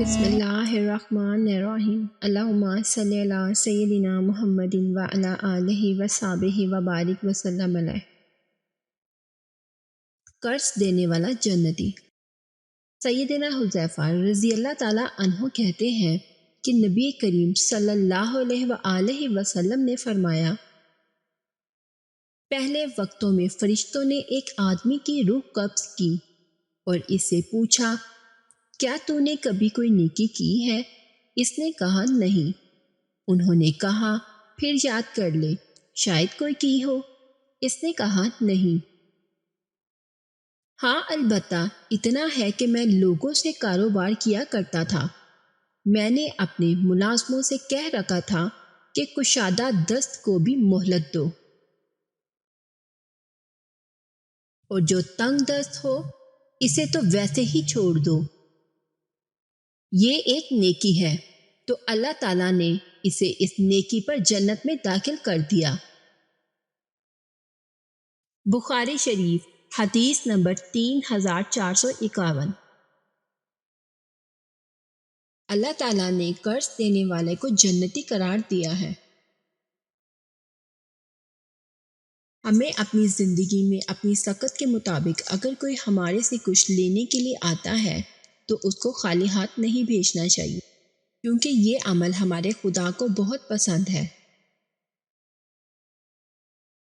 بسم اللہ الرحمن الرحیم اللہم صلی علی سیدنا محمد وعلی آلہ وصحبہ وبارک وسلم علیہ۔ قرض دینے والا جنتی۔ سیدنا حذیفہ رضی اللہ تعالی عنہ کہتے ہیں کہ نبی کریم صلی اللہ علیہ وآلہ وسلم نے فرمایا، پہلے وقتوں میں فرشتوں نے ایک آدمی کی روح قبض کی اور اس سے پوچھا، کیا تو نے کبھی کوئی نیکی کی ہے؟ اس نے کہا نہیں۔ انہوں نے کہا، پھر یاد کر لے، شاید کوئی کی ہو۔ اس نے کہا نہیں۔ ہاں البتہ اتنا ہے کہ میں لوگوں سے کاروبار کیا کرتا تھا۔ میں نے اپنے ملازموں سے کہہ رکھا تھا کہ کشادہ دست کو بھی مہلت دو، اور جو تنگ دست ہو اسے تو ویسے ہی چھوڑ دو۔ یہ ایک نیکی ہے تو اللہ تعالیٰ نے اسے اس نیکی پر جنت میں داخل کر دیا۔ بخاری شریف حدیث نمبر 3451۔ اللہ تعالیٰ نے قرض دینے والے کو جنتی قرار دیا ہے۔ ہمیں اپنی زندگی میں اپنی سخت کے مطابق اگر کوئی ہمارے سے کچھ لینے کے لیے آتا ہے تو اس کو خالی ہاتھ نہیں بھیجنا چاہیے، کیونکہ یہ عمل ہمارے خدا کو بہت پسند ہے۔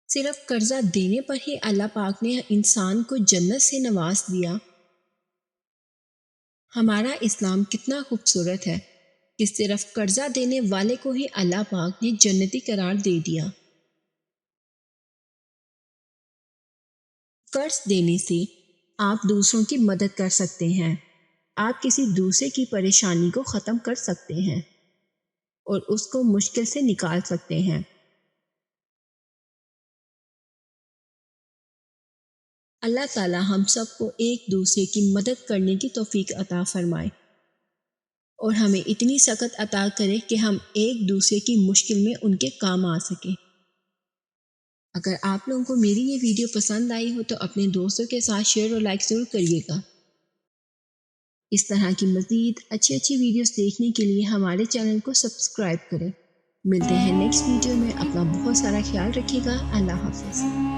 صرف قرضہ دینے پر ہی اللہ پاک نے انسان کو جنت سے نواز دیا۔ ہمارا اسلام کتنا خوبصورت ہے کہ صرف قرضہ دینے والے کو ہی اللہ پاک نے جنتی قرار دے دیا۔ قرض دینے سے آپ دوسروں کی مدد کر سکتے ہیں، آپ کسی دوسرے کی پریشانی کو ختم کر سکتے ہیں اور اس کو مشکل سے نکال سکتے ہیں۔ اللہ تعالی ہم سب کو ایک دوسرے کی مدد کرنے کی توفیق عطا فرمائے اور ہمیں اتنی سخت عطا کرے کہ ہم ایک دوسرے کی مشکل میں ان کے کام آ سکیں۔ اگر آپ لوگوں کو میری یہ ویڈیو پسند آئی ہو تو اپنے دوستوں کے ساتھ شیئر اور لائک ضرور کریے گا۔ اس طرح کی مزید اچھی ویڈیوز دیکھنے کے لیے ہمارے چینل کو سبسکرائب کریں۔ ملتے ہیں نیکسٹ ویڈیو میں، اپنا بہت سارا خیال رکھیے گا۔ اللہ حافظ۔